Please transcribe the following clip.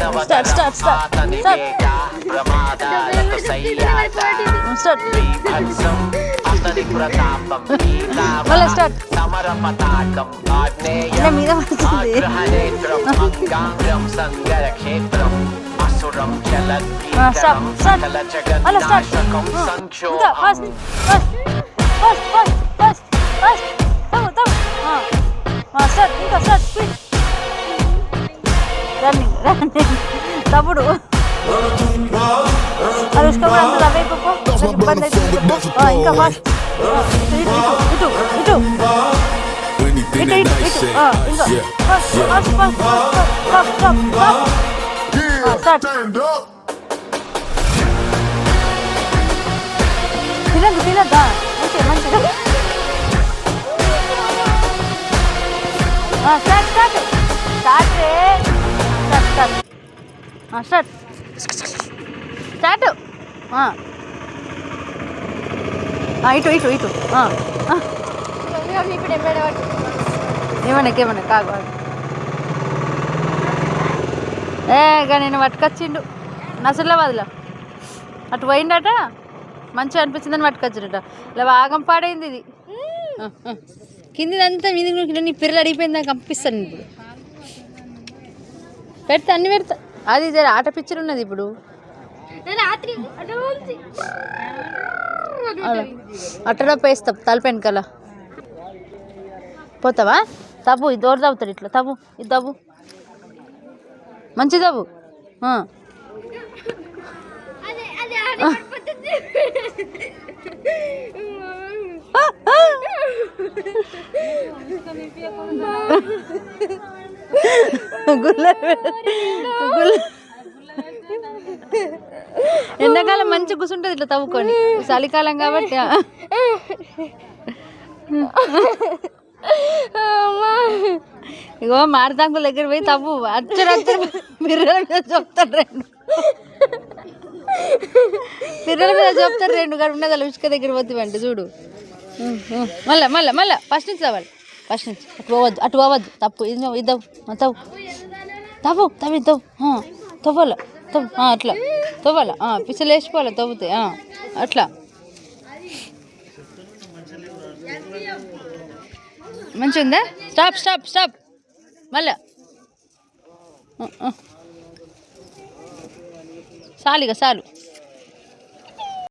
start start start start మళ్ళీ start మీద పడుతుంది స్టార్ట్ స్టార్ట్ మళ్ళీ స్టార్ట్ ఇంకా fast fast fast fast fast తవ్వు తవ్వు స్టార్ట్ ఇంకా స్టార్ట్ స్పీడ్ రన్నింగ్ రన్నింగ్ తప్పుడు అనుష్క కూడా అంత రవేపు ఇబ్బంది అవుతుంది ఇంకా ఫాస్ట్ ఇటు ఇటు ఇటు ఇటు ఇటు ఇటు ఇంకా fast fast fast stop stop start తినద్దు తినద్దా మంచిగా మంచిగా start start start start start start start ఇటు ఇటు ఇటు ఏమన్నా కాదు ఇక నేను పట్టుకొచ్చిండు నసులాబాద్లో అటు పోయిండట మంచిగా అనిపించిందని పట్టుకొచ్చిండట ఇలా ఆగం పాడైంది ఇది కిందిదంతా మీద నీ పిల్లలు అడిగిపోయింది నాకు పంపిస్తాను ఇప్పుడు పెడతా అన్ని పెడతా అది జర ఆట పిక్చర్ ఉన్నది ఇప్పుడు అట్టడా పేస్తాం తలపు వెనకాల పోతావా తవ్వు ఇది దోర తవ్వుతాడు ఇట్లా తవ్వు ఇది తవ్వు మంచి తవ్వు ఎండాకాలం మంచి కూర్చుంటుంది ఇట్లా తవ్వుకొని చలికాలం కాబట్టి ఇగో మారతాంకుల దగ్గర పోయి తవ్వు అచ్చరచ్చరు పిర్రల మీద చెప్తారు రెండు పిర్రల మీద చెప్తారు రెండు గడుపున కదా ఉసుక దగ్గర పోతావంటే చూడు మళ్ళా మళ్ళా మళ్ళా ఫస్ట్ నుంచి తవ్వాలి ఫస్ట్ నుంచి అటు పోవద్దు తప్పు ఇది ఇద్దావు తవ్వు తవ్వు తవ్వు ఇద్దావు తవ్వాల తవ్వు అట్లా తవ్వాలా పిచ్చలు వేసిపోవాలి తవ్వుతే అట్లా మంచిగా ఉందా స్టాప్ స్టాప్ స్టాప్ మళ్ళా చాలు ఇక చాలు